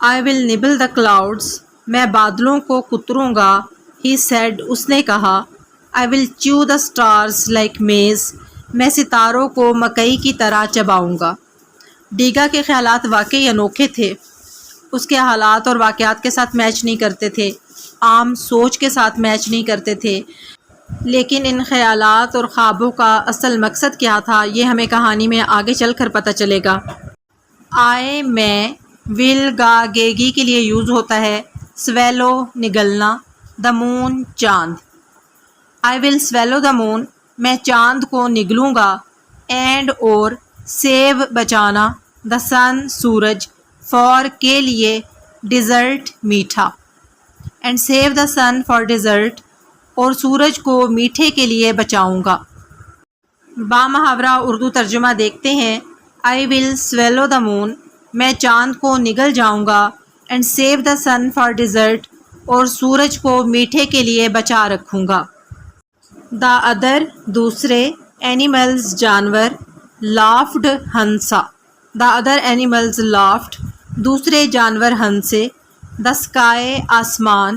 I will nibble the clouds. میں بادلوں کو کتروں گا. He said. اس نے کہا. I will chew the stars like maize. میں ستاروں کو مکئی کی طرح چباؤں گا. ڈیگا کے خیالات واقعی انوکھے تھے. اس کے حالات اور واقعات کے ساتھ میچ نہیں کرتے تھے، عام سوچ کے ساتھ میچ نہیں کرتے تھے. لیکن ان خیالات اور خوابوں کا اصل مقصد کیا تھا، یہ ہمیں کہانی میں آگے چل کر پتہ چلے گا. آئے میں ول گا گیگی کے لیے یوز ہوتا ہے. سویلو نگلنا. دا مون چاند. آئی ول سویلو دا مون. میں چاند کو نگلوں گا. اینڈ اور سیو بچانا. دا سن سورج. فار کے لیے. ڈیزرٹ میٹھا. And save the sun for dessert. اور سورج کو میٹھے کے لیے بچاؤں گا. بامحاورہ اردو ترجمہ دیکھتے ہیں. آئی ول سویلو دا مون. میں چاند کو نگل جاؤں گا. And save the sun for dessert. اور سورج کو میٹھے کے لیے بچا رکھوں گا. دا ادر دوسرے. اینیملز جانور. لافڈ ہنسا. The other animals laughed. دوسرے جانور ہنسے. دا اسکائی آسمان.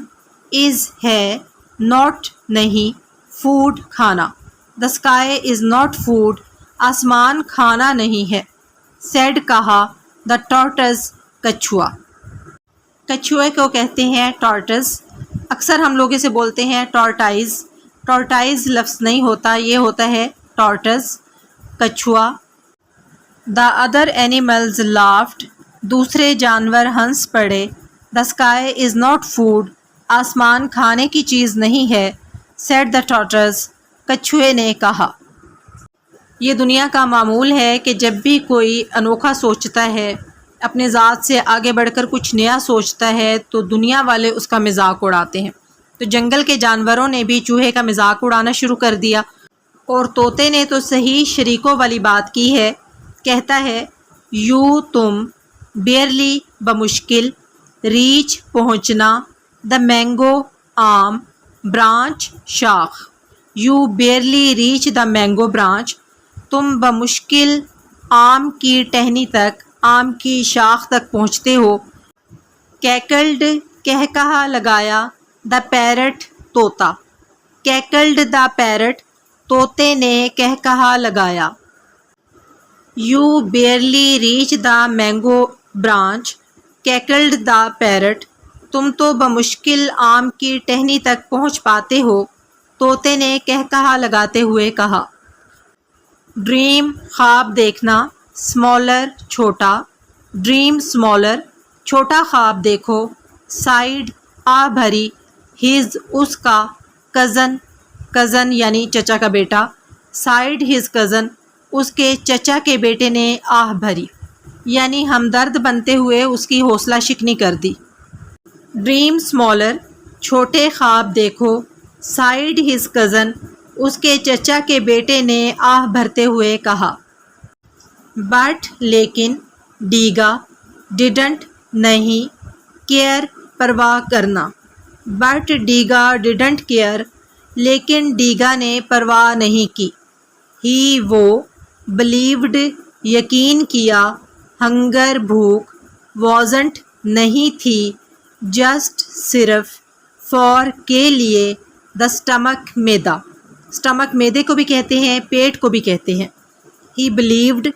از ہے. ناٹ نہیں. فوڈ کھانا. The sky is not food. آسمان کھانا نہیں ہے. سیڈ کہا. دا ٹارٹس کچھوا. کچھوے کو کہتے ہیں ٹارٹس. اکثر ہم لوگ اسے بولتے ہیں ٹارٹائز. ٹارٹائز لفظ نہیں ہوتا، یہ ہوتا ہے ٹارٹس. کچھوا. The other animals laughed. دوسرے جانور ہنس پڑے. The sky is not food. آسمان کھانے کی چیز نہیں ہے. Said the ٹارٹس. کچھوے نے کہا. یہ دنیا کا معمول ہے کہ جب بھی کوئی انوکھا سوچتا ہے، اپنے ذات سے آگے بڑھ کر کچھ نیا سوچتا ہے، تو دنیا والے اس کا مذاق اڑاتے ہیں. تو جنگل کے جانوروں نے بھی چوہے کا مذاق اڑانا شروع کر دیا. اور طوطے نے تو صحیح شریکوں والی بات کی ہے. کہتا ہے یو تم. بیئرلی بمشکل. ریچ پہنچنا. دا مینگو آم. برانچ شاخ. You barely reach the mango branch. تم بمشکل آم کی ٹہنی تک، آم کی شاخ تک پہنچتے ہو. کیکلڈ کہکہا لگایا. دا پیرٹ طوطا. Cackled the parrot. طوطے نے کہکہا لگایا. You barely reach the mango branch. Cackled the parrot. تم تو بمشکل آم کی ٹہنی تک پہنچ پاتے ہو. طوطے نے کہکہا لگاتے ہوئے کہا. ڈریم خواب دیکھنا. اسمالر چھوٹا. Dream smaller. چھوٹا خواب دیکھو. سائیڈ آ بھری. ہز اس کا. کزن. کزن یعنی چچا کا بیٹا. Said his cousin. اس کے چچا کے بیٹے نے آہ بھری، یعنی ہمدرد بنتے ہوئے اس کی حوصلہ شکنی کر دی. Dream smaller. چھوٹے خواب دیکھو. Side his cousin. اس کے چچا کے بیٹے نے آہ بھرتے ہوئے کہا. بٹ لیکن. ڈیگا. ڈیڈنٹ نہیں. کیئر پرواہ کرنا. But Dega didn't care. لیکن ڈیگا نے پرواہ نہیں کی. ہی وہ. بلیوڈ یقین کیا. ہنگر بھوک. وازنٹ نہیں تھی. جسٹ صرف. فار کے لیے. دا اسٹمک میدا. اسٹمک میدے کو بھی کہتے ہیں، پیٹ کو بھی کہتے ہیں. He believed.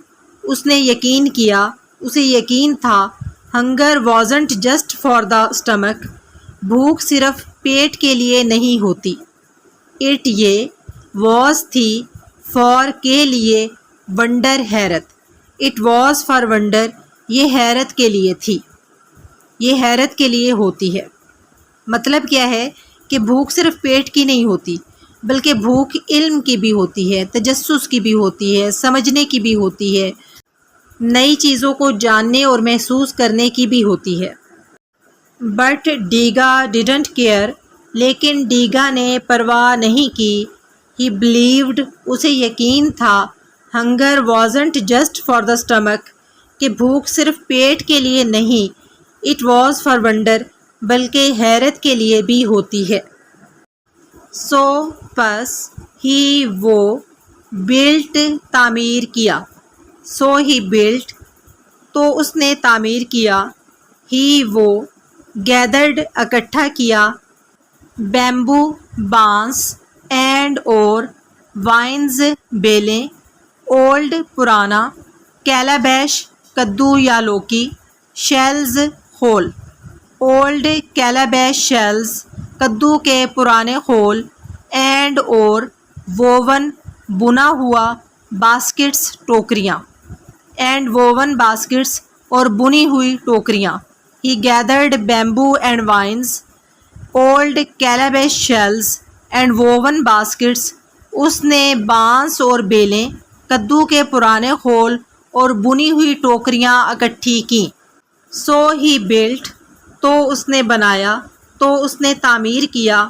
اس نے یقین کیا، اسے یقین تھا. Hunger wasn't just for the stomach. بھوک صرف پیٹ کے لیے نہیں ہوتی. اٹ یہ. واز تھی. فار کے لیے. ونڈر حیرت. It was for wonder. یہ حیرت کے لیے تھی، یہ حیرت کے لیے ہوتی ہے. مطلب کیا ہے کہ بھوک صرف پیٹ کی نہیں ہوتی، بلکہ بھوک علم کی بھی ہوتی ہے، تجسس کی بھی ہوتی ہے، سمجھنے کی بھی ہوتی ہے، نئی چیزوں کو جاننے اور محسوس کرنے کی بھی ہوتی ہے. But Dega didn't care. لیکن ڈیگا نے پرواہ نہیں کی. He believed. اسے یقین تھا. Hunger wasn't just for the stomach. کہ بھوک صرف پیٹ کے لیے نہیں. It was for wonder. بلکہ حیرت کے لیے بھی ہوتی ہے. سو پس. ہی وہ. بلٹ تعمیر کیا. سو ہی بلٹ. تو اس نے تعمیر کیا. ہی وہ، گیدرڈ اکٹھا کیا، بیمبو بانس، اینڈ اور، وائنز بیلیں، اولڈ پرانا، کیلابیش کدو یا لوکی، شیلز خول، اولڈ کیلابیش شیلز کدو کے پرانے خول، اینڈ اور، ووون بنا ہوا، باسکٹس ٹوکریاں، اینڈ ووون باسکٹس اور بنی ہوئی ٹوکریاں، he gathered bamboo and vines, old calabash shells and woven baskets, اس نے بانس اور بیلیں، کدو کے پرانے خول اور بنی ہوئی ٹوکریاں اکٹھی کیں۔ سو ہی بلٹ، تو اس نے بنایا، تو اس نے تعمیر کیا،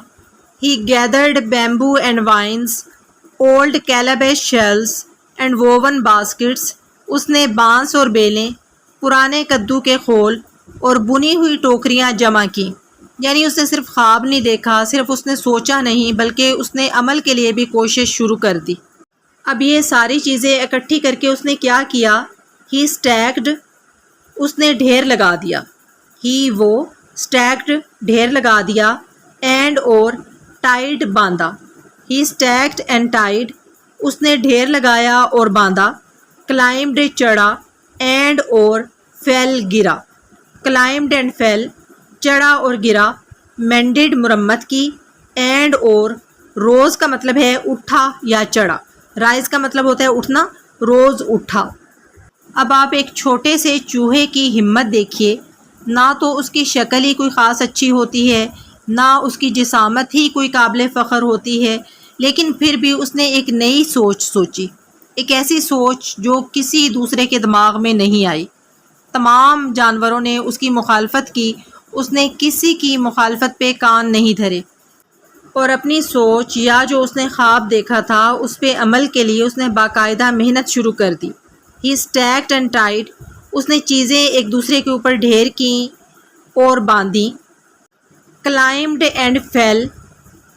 he gathered bamboo and vines, old calabash shells and woven baskets, اس نے بانس اور بیلیں، پرانے کدو کے خول اور بنی ہوئی ٹوکریاں جمع کیں۔ یعنی اس نے صرف خواب نہیں دیکھا، صرف اس نے سوچا نہیں، بلکہ اس نے عمل کے لیے بھی کوشش شروع کر دی۔ اب یہ ساری چیزیں اکٹھی کر کے اس نے کیا کیا؟ ہی اسٹیکڈ، اس نے ڈھیر لگا دیا، ہی وہ، اسٹیکڈ ڈھیر لگا دیا، اینڈ اور، ٹائڈ باندھا، ہی اسٹیکڈ اینڈ ٹائڈ، اس نے ڈھیر لگایا اور باندھا، کلائمڈ چڑھا، اینڈ اور، فیل گرا، کلائمڈ اینڈ فیل چڑھا اور گرا، مینڈڈ مرمت کی، اینڈ اور، روز کا مطلب ہے اٹھا یا چڑھا، رائز کا مطلب ہوتا ہے اٹھنا، روز اٹھا۔ اب آپ ایک چھوٹے سے چوہے کی ہمت دیکھیے، نہ تو اس کی شکل ہی کوئی خاص اچھی ہوتی ہے، نہ اس کی جسامت ہی کوئی قابل فخر ہوتی ہے، لیکن پھر بھی اس نے ایک نئی سوچ سوچی، ایک ایسی سوچ جو کسی دوسرے کے دماغ میں نہیں آئی۔ تمام جانوروں نے اس کی مخالفت کی، اس نے کسی کی مخالفت پہ کان نہیں دھرے، اور اپنی سوچ یا جو اس نے خواب دیکھا تھا اس پہ عمل کے لیے اس نے باقاعدہ محنت شروع کر دی۔ ہی اسٹیکڈ اینڈ ٹائڈ، اس نے چیزیں ایک دوسرے کے اوپر ڈھیر کیں اور باندھیں، کلائمڈ اینڈ فیل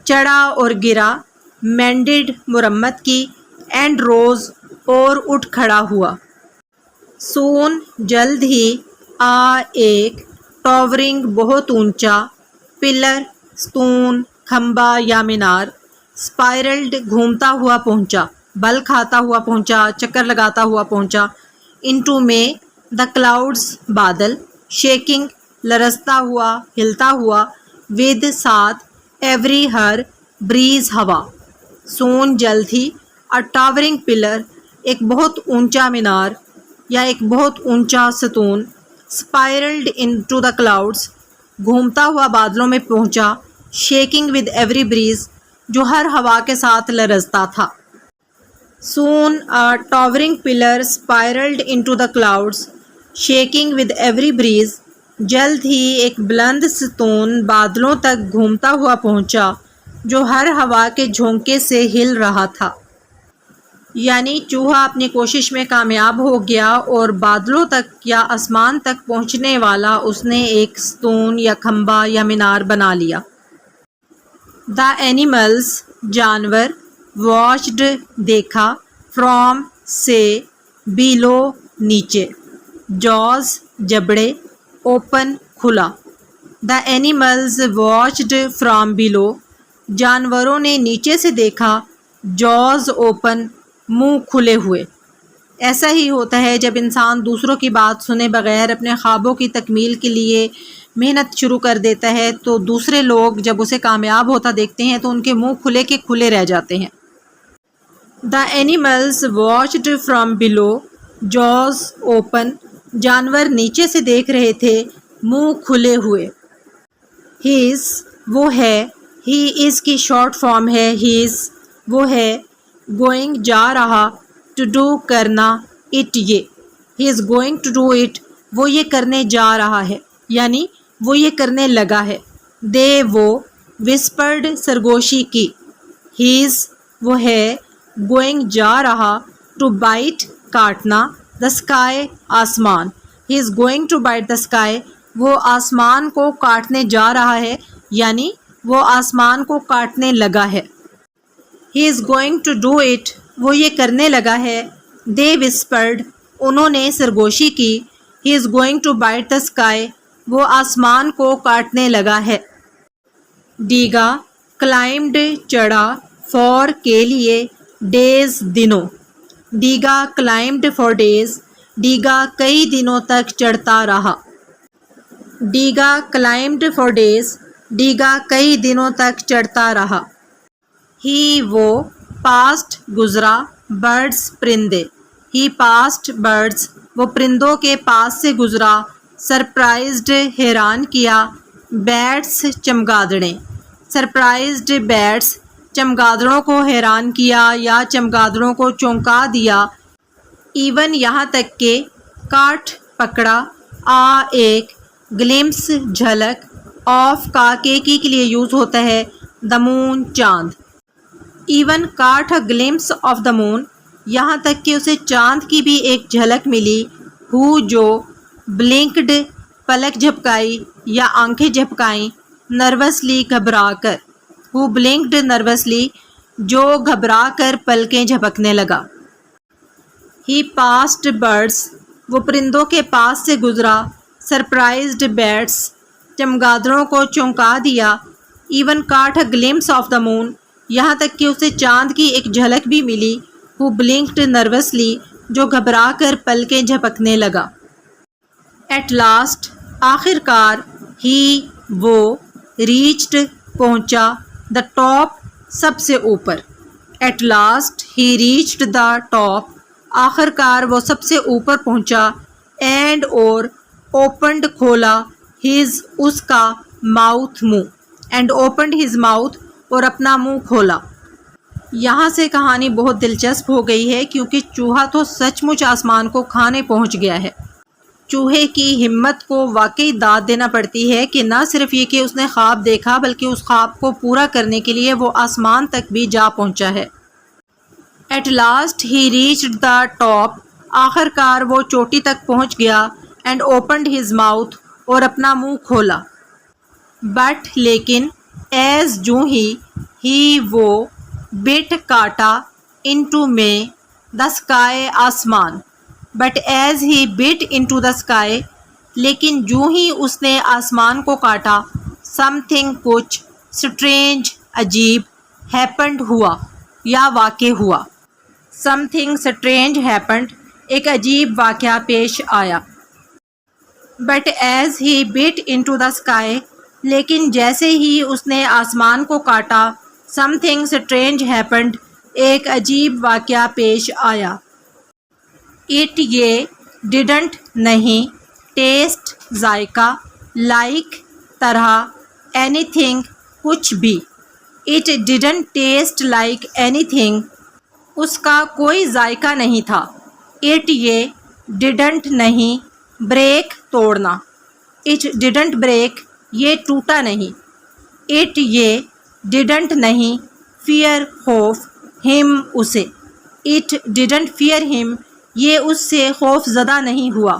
چڑھا اور گرا، مینڈڈ مرمت کی، اینڈ روز اور اٹھ کھڑا ہوا۔ سون جلد ہی، ایک، ٹاورنگ بہت اونچا، پلر ستون، کھمبا یا مینار، اسپائرلڈ گھومتا ہوا پہنچا، بل کھاتا ہوا پہنچا، چکر لگاتا ہوا پہنچا، انٹو میں، دا کلاؤڈز بادل، شیکنگ لرزتا ہوا، ہلتا ہوا، ود ساتھ، ایوری ہر، بریز ہوا، سون جلد ہی، ٹاورنگ پلر ایک بہت اونچا مینار یا ایک بہت اونچا ستون، اسپائرلڈ انٹو دا کلاؤڈز گھومتا ہوا بادلوں میں پہنچا، شیکنگ ود ایوری بریز جو ہر ہوا کے ساتھ لرزتا تھا۔ Soon towering pillar spiraled into the clouds shaking with every breeze, جلد ہی ایک بلند ستون بادلوں تک گھومتا ہوا پہنچا جو ہر ہوا کے جھونکے سے ہل رہا تھا۔ یعنی چوہا اپنی کوشش میں کامیاب ہو گیا اور بادلوں تک یا آسمان تک پہنچنے والا اس نے ایک ستون یا کھمبا یا مینار بنا لیا۔ دا اینیملز جانور، واچڈ دیکھا، فرام سے، بیلو نیچے، جاز جبڑے، اوپن کھلا۔ دا اینیملز واچڈ فرام بیلو، جانوروں نے نیچے سے دیکھا، جاز اوپن، منہ کھلے ہوئے۔ ایسا ہی ہوتا ہے جب انسان دوسروں کی بات سنے بغیر اپنے خوابوں کی تکمیل کے لیے محنت شروع کر دیتا ہے تو دوسرے لوگ جب اسے کامیاب ہوتا دیکھتے ہیں تو ان کے منہ کھلے کے کھلے رہ جاتے ہیں۔ The animals watched from below, jaws open, جانور نیچے سے دیکھ رہے تھے، منہ کھلے ہوئے۔ ہیز وہ ہے، ہی از کی شارٹ فارم ہے ہیز، وہ ہے، گوئنگ جا رہا، ٹو ڈو کرنا، اٹ یہ، he is going to do it, وہ یہ کرنے جا رہا ہے، یعنی وہ یہ کرنے لگا ہے۔ دے وہ، وسپرڈ سرگوشی کی، ہیز وہ ہے، گوئنگ جا رہا، ٹو بائٹ کاٹنا، دا اسکائی آسمان، he is going to bite the sky, وہ آسمان کو کاٹنے جا رہا ہے، یعنی وہ آسمان کو کاٹنے لگا ہے۔ He is going to do it, وہ یہ کرنے لگا ہے۔ دے وسپرڈ، انہوں نے سرگوشی کی، he is going to bite the sky, وہ آسمان کو کاٹنے لگا ہے۔ ڈیگا کلائمڈ چڑھا، فور کے لیے، ڈیز دنوں۔ ڈیگا کلائمڈ فار ڈیز، ڈیگا کئی دنوں تک چڑھتا رہا۔ ڈیگا کلائمڈ فار ڈیز، ڈیگا کئی دنوں تک چڑھتا رہا۔ ہی وہ، پاسٹ گزرا، برڈز پرندے۔ ہی پاسٹ برڈز، وہ پرندوں کے پاس سے گزرا، سرپرائزڈ حیران کیا، بیٹس چمگادڑیں۔ سرپرائزڈ بیٹس، چمگادڑوں کو حیران کیا یا چمگادڑوں کو چونکا دیا۔ ایون یہاں تک کہ، کاٹ پکڑا، آ ایک، گلمس جھلک، آف کا کی کے لیے یوز ہوتا ہے، دا مون چاند۔ Even caught a glimpse of the moon, یہاں تک کہ اسے چاند کی بھی ایک جھلک ملی، ہو جو، بلنکڈ پلک جھپکائی یا آنکھیں جھپکائیں، نروسلی گھبرا کر۔ ہو بلنکڈ نروسلی، جو گھبرا کر پلکیں جھپکنے لگا۔ ہی پاسڈ برڈز، وہ پرندوں کے پاس سے گزرا، سرپرائزڈ بیٹس، چمگادڑوں کو چونکا دیا، even caught a glimpse of the moon, یہاں تک کہ اسے چاند کی ایک جھلک بھی ملی، ہو بلنکڈ نروسلی، جو گھبرا کر پلکیں جھپکنے لگا۔ ایٹ لاسٹ، آخر کار، ہی وہ، ریچڈ پہنچا، دا ٹاپ سب سے اوپر۔ At last he reached the top, آخر کار وہ سب سے اوپر پہنچا، اینڈ اور، اوپنڈ کھولا، ہز اس کا، ماؤتھ منہ، اینڈ اوپنڈ ہز ماؤتھ، اور اپنا منہ کھولا۔ یہاں سے کہانی بہت دلچسپ ہو گئی ہے کیونکہ چوہا تو سچ مچ آسمان کو کھانے پہنچ گیا ہے۔ چوہے کی ہمت کو واقعی داد دینا پڑتی ہے کہ نہ صرف یہ کہ اس نے خواب دیکھا بلکہ اس خواب کو پورا کرنے کے لیے وہ آسمان تک بھی جا پہنچا ہے۔ At last he reached the top, آخر کار وہ چوٹی تک پہنچ گیا، اینڈ اوپنڈ ہز ماؤتھ، اور اپنا منہ کھولا۔ بٹ لیکن، ایز جو ہی وہ، بٹ کاٹا، انٹو میں، دا اسکائی آسمان۔ But as he but into the sky, لیکن جو ہی اس نے آسمان کو کاٹا، سم تھنگ کچھ، اسٹرینج عجیب، ہیپنڈ ہوا یا واقع ہوا۔ سم تھنگ اسٹرینج ہیپنڈ، ایک عجیب واقعہ پیش آیا۔ But as he but into the sky, لیکن جیسے ہی اس نے آسمان کو کاٹا، سم تھنگ اسٹرینج ہیپنڈ، ایک عجیب واقعہ پیش آیا۔ اٹ یہ، ڈیڈنٹ نہیں، ٹیسٹ ذائقہ، لائک طرح، اینی تھنگ کچھ بھی۔ It didn't taste like anything, اس کا کوئی ذائقہ نہیں تھا۔ اٹ یہ، ڈیڈنٹ نہیں، بریک توڑنا۔ اٹ ڈیڈنٹ بریک، یہ ٹوٹا نہیں۔ اٹ یہ، ڈیڈنٹ نہیں، فیئر خوف، ہم اسے۔ اٹ ڈیڈنٹ فیئر ہم، یہ اس سے خوف زدہ نہیں ہوا۔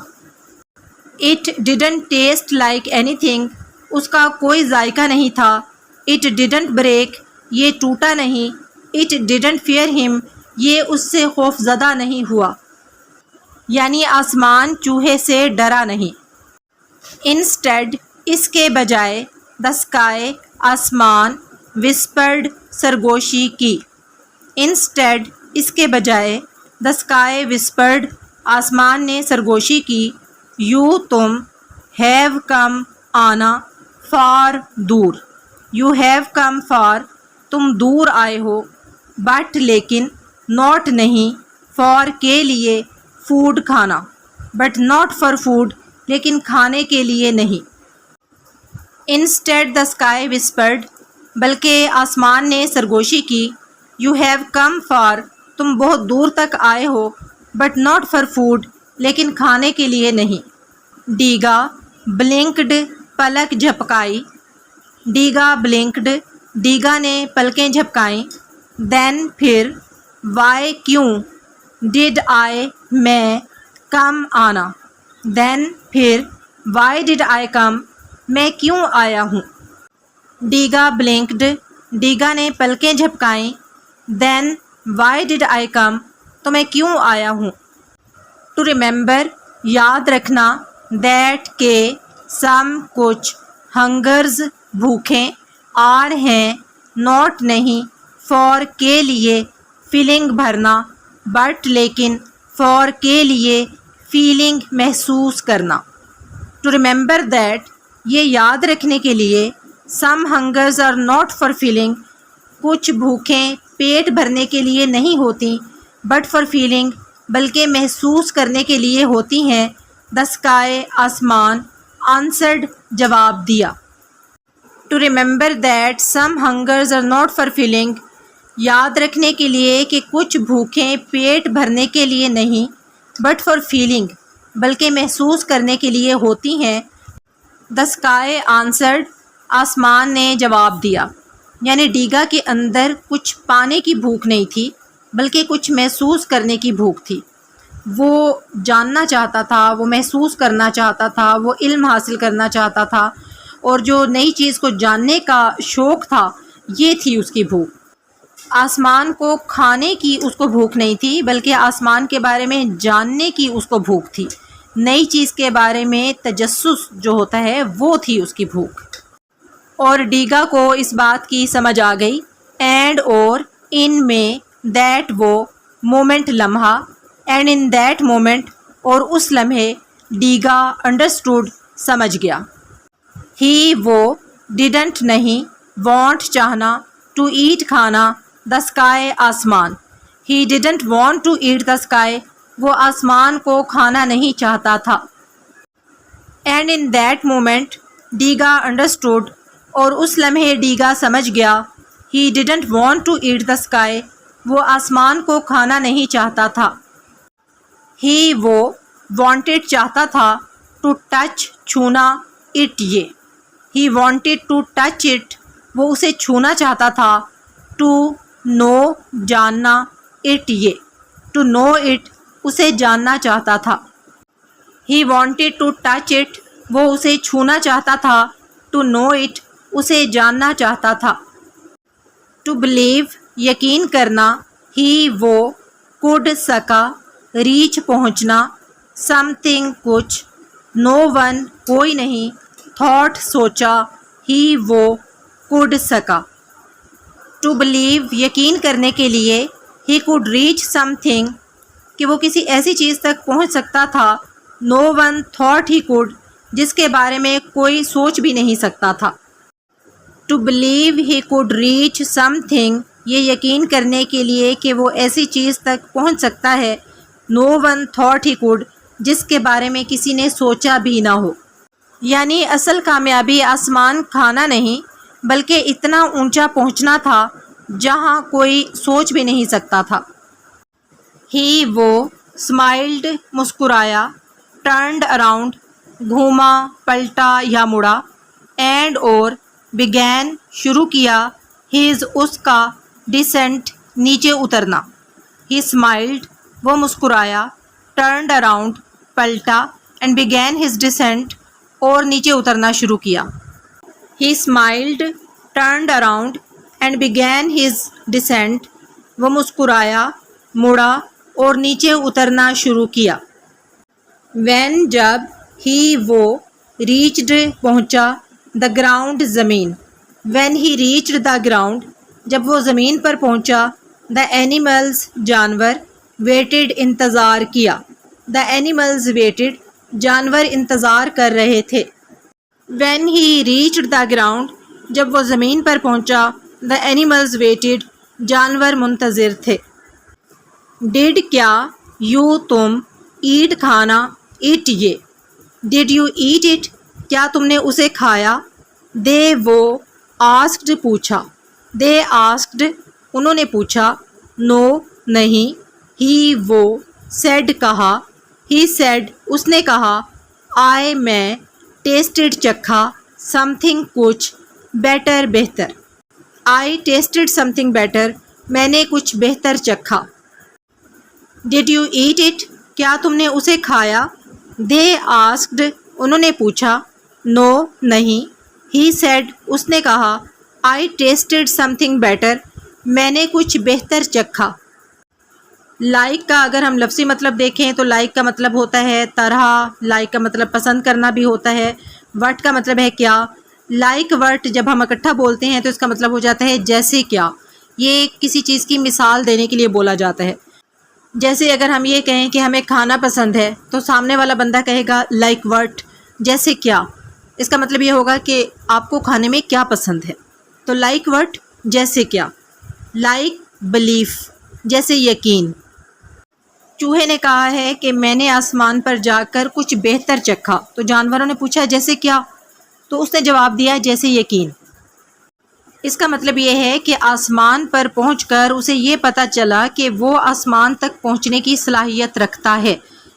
It didn't taste like anything, اس کا کوئی ذائقہ نہیں تھا۔ اٹ ڈیڈنٹ بریک، یہ ٹوٹا نہیں۔ اٹ ڈیڈنٹ فیئر ہم، یہ اس سے خوف زدہ نہیں ہوا۔ یعنی آسمان چوہے سے ڈرا نہیں۔ انسٹیڈ، اس کے بجائے، دا اسکائی، آسمان، وسپرڈ، سرگوشی کی۔ انسٹیڈ، اس کے بجائے، دا اسکائی وسپرڈ، آسمان نے سرگوشی کی، یو تم، ہیو کم، آنا، فار، دور۔ یو ہیو کم فار، تم دور آئے ہو، بٹ لیکن، ناٹ نہیں، فار کے لیے، فوڈ کھانا، بٹ ناٹ فار فوڈ، لیکن کھانے کے لیے نہیں۔ انسٹیڈ دا اسکائی وسپرڈ، بلکہ آسمان نے سرگوشی کی، یو ہیو کم فار، تم بہت دور تک آئے ہو، بٹ ناٹ فار فوڈ، لیکن کھانے کے لیے نہیں۔ ڈیگا بلنکڈ، پلک جھپکائی۔ ڈیگا بلنکڈ، ڈیگا نے پلکیں جھپکائیں۔ دین پھر، وائی کیوں، ڈڈ آئی میں، کم آنا۔ دین پھر، وائی ڈڈ آئی کم، میں کیوں آیا ہوں۔ ڈیگا بلنکڈ، ڈیگا نے پلکیں جھپکائیں۔ دین وائی ڈڈ آئی کم، تو میں کیوں آیا ہوں۔ ٹو ریممبر، یاد رکھنا، دیٹ کہ، سم کچھ, ہنگرز بھوکیں, آر ہیں, نوٹ نہیں, فور کے لیے, فیلنگ بھرنا, بٹ لیکن, فور کے لیے, فیلنگ محسوس کرنا. ٹو ریممبر دیٹ یہ یاد رکھنے کے لیے, سم hungers are not for feeling کچھ بھوکیں پیٹ بھرنے کے لیے نہیں ہوتی, بٹ فار فیلنگ بلکہ محسوس کرنے کے لیے ہوتی ہیں, دا اسکائی آسمان, آنسرڈ جواب دیا. To remember that some hungers are not for feeling یاد رکھنے کے لیے کہ کچھ بھوکیں پیٹ بھرنے کے لیے نہیں, بٹ فار فیلنگ بلکہ محسوس کرنے کے لیے ہوتی ہیں, دا اسکائی آنسرڈ آسمان نے جواب دیا. یعنی ڈیگا کے اندر کچھ پانے کی بھوک نہیں تھی بلکہ کچھ محسوس کرنے کی بھوک تھی. وہ جاننا چاہتا تھا, وہ محسوس کرنا چاہتا تھا, وہ علم حاصل کرنا چاہتا تھا, اور جو نئی چیز کو جاننے کا شوق تھا یہ تھی اس کی بھوک. آسمان کو کھانے کی اس کو بھوک نہیں تھی بلکہ آسمان کے بارے میں جاننے کی اس کو بھوک تھی. نئی چیز کے بارے میں تجسس جو ہوتا ہے وہ تھی اس کی بھوک. اور ڈیگا کو اس بات کی سمجھ آ گئی. اینڈ اور ان میں, دیٹ وہ, مومنٹ لمحہ, اینڈ ان دیٹ مومنٹ اور اس لمحے, ڈیگا انڈرسٹوڈ سمجھ گیا. ہی وہ, ڈیڈنٹ نہیں, وانٹ چاہنا, ٹو ایٹ کھانا, دا اسکائی آسمان. He didn't want to eat the sky وہ آسمان کو کھانا نہیں چاہتا تھا. And in that moment, Dega understood اور اس لمحے ڈیگا سمجھ گیا. He didn't want to eat the sky وہ آسمان کو کھانا نہیں چاہتا تھا. ہی وہ, وانٹڈ چاہتا تھا, ٹو ٹچ چھونا, اٹ یہ. He wanted to touch it وہ اسے چھونا چاہتا تھا. ٹو نو جاننا, اٹ یہ. ٹو نو اٹ اسے جاننا چاہتا تھا. He wanted to touch it وہ اسے چھونا چاہتا تھا. ٹو نو اٹ اسے جاننا چاہتا تھا. ٹو بلیو یقین کرنا, ہی وہ, کوڈ سکا, ریچ پہنچنا, سم تھنگ کچھ, نو ون کوئی نہیں, تھاٹ سوچا, ہی وہ, کوڈ سکا. ٹو بلیو یقین کرنے کے لیے, ہی کوڈ ریچ سم تھنگ کہ وہ کسی ایسی چیز تک پہنچ سکتا تھا. نو ون تھاٹ ہی کوڈ جس کے بارے میں کوئی سوچ بھی نہیں سکتا تھا. To believe he could reach something یہ یقین کرنے کے لیے کہ وہ ایسی چیز تک پہنچ سکتا ہے. نو ون تھاٹ ہی کوڈ جس کے بارے میں کسی نے سوچا بھی نہ ہو. یعنی اصل کامیابی آسمان کھانا نہیں بلکہ اتنا اونچا پہنچنا تھا جہاں کوئی سوچ بھی نہیں سکتا تھا. ہی وہ, اسمائلڈ مسکرایا, ٹرنڈ اراؤنڈ گھوما, پلٹا یا مڑا, اینڈ اور, بگین شروع کیا, ہز اس کا, ڈسینٹ نیچے اترنا. ہی اسمائلڈ وہ مسکرایا, ٹرنڈ اراؤنڈ پلٹا, اینڈ بگین ہز ڈسینٹ اور نیچے اترنا شروع کیا. He smiled, turned around and began his descent وہ مسکرایا, مڑا اور نیچے اترنا شروع کیا. وین جب, ہی وہ, ریچڈ پہنچا, دا گراؤنڈ زمین. When he reached the ground جب وہ زمین پر پہنچا. دا اینیملز جانور, ویٹڈ انتظار کیا. دا اینیملز ویٹڈ جانور انتظار کر رہے تھے. When he reached the ground جب وہ زمین پر پہنچا. دا اینیملز ویٹڈ جانور منتظر تھے. ڈیڈ کیا, یو تم, ایٹ کھانا, اٹ یہ. ڈیڈ یو ایٹ اٹ کیا تم نے اسے کھایا. دے وہ, آسکڈ پوچھا. دے آسکڈ انہوں نے پوچھا. نو نہیں. ہی وہ, سیڈ کہا. ہی سیڈ اس نے کہا. آئی میں, ٹیسٹڈ چکھا, سم تھنگ کچھ, بیٹر بہتر. آئی ٹیسٹڈ سم تھنگ بیٹر میں نے کچھ بہتر چکھا. ڈیڈ یو ایٹ اٹ کیا تم نے اسے کھایا. دے آسکڈ انہوں نے پوچھا. نو نہیں. ہی سیڈ اس نے کہا. آئی ٹیسٹڈ سم تھنگ بیٹر میں نے کچھ بہتر چکھا. لائک کا اگر ہم لفظی مطلب دیکھیں تو لائک کا مطلب ہوتا ہے طرح. لائک کا مطلب پسند کرنا بھی ہوتا ہے. وٹ کا مطلب ہے کیا. لائک وٹ جب ہم اکٹھا بولتے ہیں تو اس کا مطلب ہو جاتا ہے جیسے کیا. یہ کسی چیز کی مثال دینے کے لیے بولا جاتا ہے. جیسے اگر ہم یہ کہیں کہ ہمیں کھانا پسند ہے تو سامنے والا بندہ کہے گا لائک وٹ، جیسے کیا. اس کا مطلب یہ ہوگا کہ آپ کو کھانے میں کیا پسند ہے. تو لائک وٹ جیسے کیا. لائک بلیف جیسے یقین. چوہے نے کہا ہے کہ میں نے آسمان پر جا کر کچھ بہتر چکھا. تو جانوروں نے پوچھا جیسے کیا، تو اس نے جواب دیا جیسے یقین. اس کا مطلب یہ ہے کہ آسمان پر پہنچ کر اسے یہ پتہ چلا کہ وہ آسمان تک پہنچنے کی صلاحیت رکھتا ہے،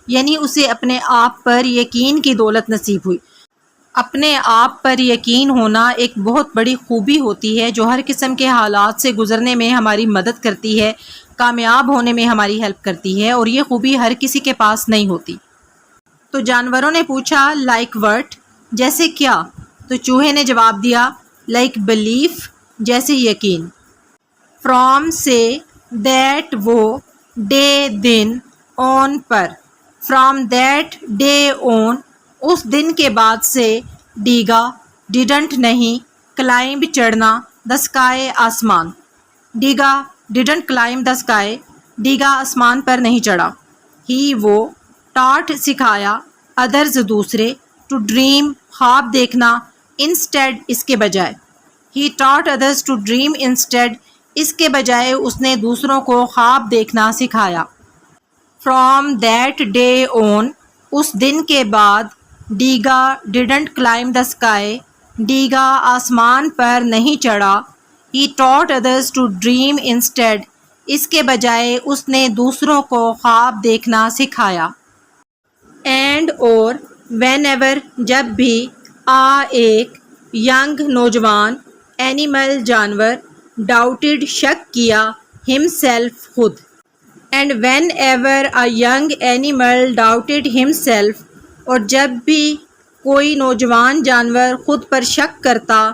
یعنی اسے اپنے آپ پر یقین کی دولت نصیب ہوئی. اپنے آپ پر یقین ہونا ایک بہت بڑی خوبی ہوتی ہے جو ہر قسم کے حالات سے گزرنے میں ہماری مدد کرتی ہے، کامیاب ہونے میں ہماری ہیلپ کرتی ہے، اور یہ خوبی ہر کسی کے پاس نہیں ہوتی. تو جانوروں نے پوچھا لائک وٹ جیسے کیا، تو چوہے نے جواب دیا لائک بلیف جیسے یقین. فرام سے دیٹ وہ ڈے دن آن پر. فرام دیٹ ڈے آن اس دن کے بعد سے. ڈیگا ڈیڈنٹ نہیں، کلائمب چڑھنا، دا اسکائی آسمان. ڈیگا ڈیڈنٹ کلائمب دا اسکائی، ڈیگا آسمان پر نہیں چڑھا. ہی وہ ٹاٹ سکھایا، ادرز دوسرے، ٹو ڈریم خواب دیکھنا، انسٹیڈ اس کے بجائے. ہی ٹاٹ ادرز ٹو ڈریم انسٹیڈ اس کے بجائے اس نے دوسروں کو خواب دیکھنا سکھایا. فرام دیٹ ڈے آن اس دن کے بعد. ڈیگا ڈیڈنٹ کلائمب دا اسکائی ڈیگا آسمان پر نہیں چڑھا. ہی ٹاٹ ادرز ٹو ڈریم انسٹیڈ اس کے بجائے اس نے دوسروں کو خواب دیکھنا سکھایا. اینڈ اور وین ایور جب بھی. ایک ینگ نوجوان. اینیمل جانور. ڈاؤٹڈ شک کیا. ہم سیلف خود. And whenever young animal doubted himself اور جب بھی کوئی نوجوان جانور خود پر شک کرتا.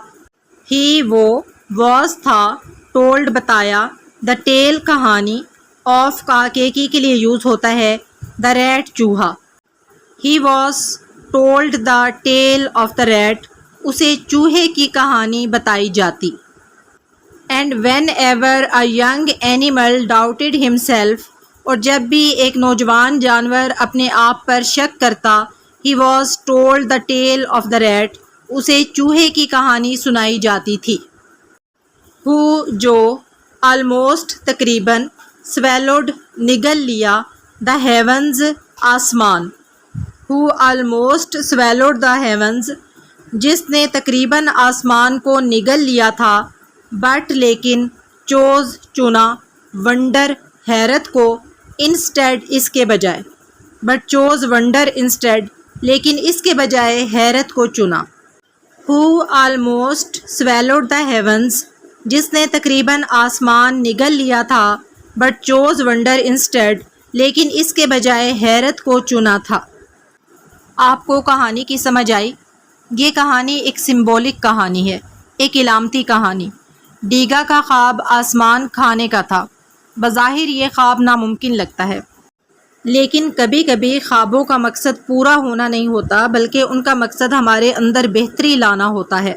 ہی وہ واز تھا. ٹولڈ بتایا. دا ٹیل کہانی. آف کا کیکی کے لیے یوز ہوتا ہے. دا ریٹ چوہا. He was told the tale of the rat اسے چوہے کی کہانی بتائی جاتی. And whenever young animal doubted himself اور جب بھی ایک نوجوان جانور اپنے آپ پر شک کرتا. ہی was told the tale of the rat اسے چوہے کی کہانی سنائی جاتی تھی. ہو جو. آلموسٹ تقریباً. سویلوڈ نگل لیا. دا ہیونز آسمان. ہو آلموسٹ سویلوڈ دا ہیونز جس نے تقریباً آسمان کو نگل لیا تھا. بٹ لیکن. چوز چنا. ونڈر حیرت کو. انسٹیڈ اس کے بجائے. بٹ چوز ونڈر انسٹیڈ لیکن اس کے بجائے حیرت کو چنا. ہو آلموسٹ سویلوڈ دا ہیونز جس نے تقریباً آسمان نگل لیا تھا. بٹ چوز ونڈر انسٹیڈ لیکن اس کے بجائے حیرت کو چنا تھا. آپ کو کہانی کی سمجھ آئی؟ یہ کہانی ایک سمبولک کہانی ہے، ایک علامتی کہانی. ڈیگا کا خواب آسمان کھانے کا تھا. بظاہر یہ خواب ناممکن لگتا ہے، لیکن کبھی کبھی خوابوں کا مقصد پورا ہونا نہیں ہوتا بلکہ ان کا مقصد ہمارے اندر بہتری لانا ہوتا ہے.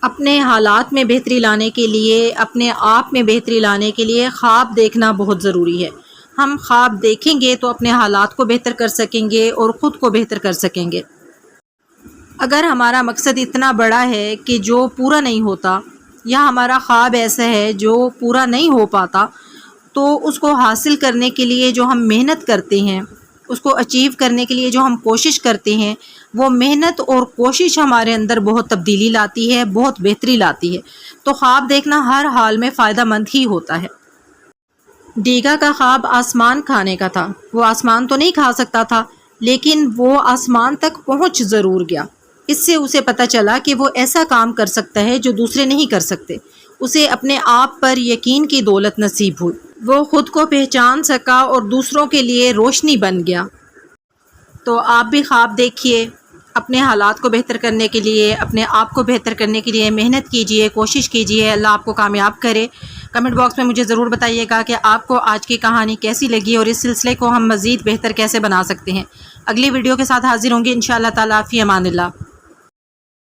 اپنے حالات میں بہتری لانے کے لیے، اپنے آپ میں بہتری لانے کے لیے خواب دیکھنا بہت ضروری ہے. ہم خواب دیکھیں گے تو اپنے حالات کو بہتر کر سکیں گے اور خود کو بہتر کر سکیں گے. اگر ہمارا مقصد اتنا بڑا ہے کہ جو پورا نہیں ہوتا، یا ہمارا خواب ایسا ہے جو پورا نہیں ہو پاتا، تو اس کو حاصل کرنے کے لیے جو ہم محنت کرتے ہیں، اس کو اچیو کرنے کے لیے جو ہم کوشش کرتے ہیں، وہ محنت اور کوشش ہمارے اندر بہت تبدیلی لاتی ہے، بہت بہتری لاتی ہے. تو خواب دیکھنا ہر حال میں فائدہ مند ہی ہوتا ہے. ڈیگا کا خواب آسمان کھانے کا تھا. وہ آسمان تو نہیں کھا سکتا تھا، لیکن وہ آسمان تک پہنچ ضرور گیا. اس سے اسے پتہ چلا کہ وہ ایسا کام کر سکتا ہے جو دوسرے نہیں کر سکتے. اسے اپنے آپ پر یقین کی دولت نصیب ہوئی. وہ خود کو پہچان سکا اور دوسروں کے لیے روشنی بن گیا. تو آپ بھی خواب دیکھیے، اپنے حالات کو بہتر کرنے کے لیے، اپنے آپ کو بہتر کرنے کے لیے محنت کیجیے، کوشش کیجیے. اللہ آپ کو کامیاب کرے. کمنٹ باکس میں مجھے ضرور بتائیے گا کہ آپ کو آج کی کہانی کیسی لگی اور اس سلسلے کو ہم مزید بہتر کیسے بنا سکتے ہیں. اگلی ویڈیو کے ساتھ حاضر ہوں گے انشاءاللہ تعالیٰ. فی امان اللہ.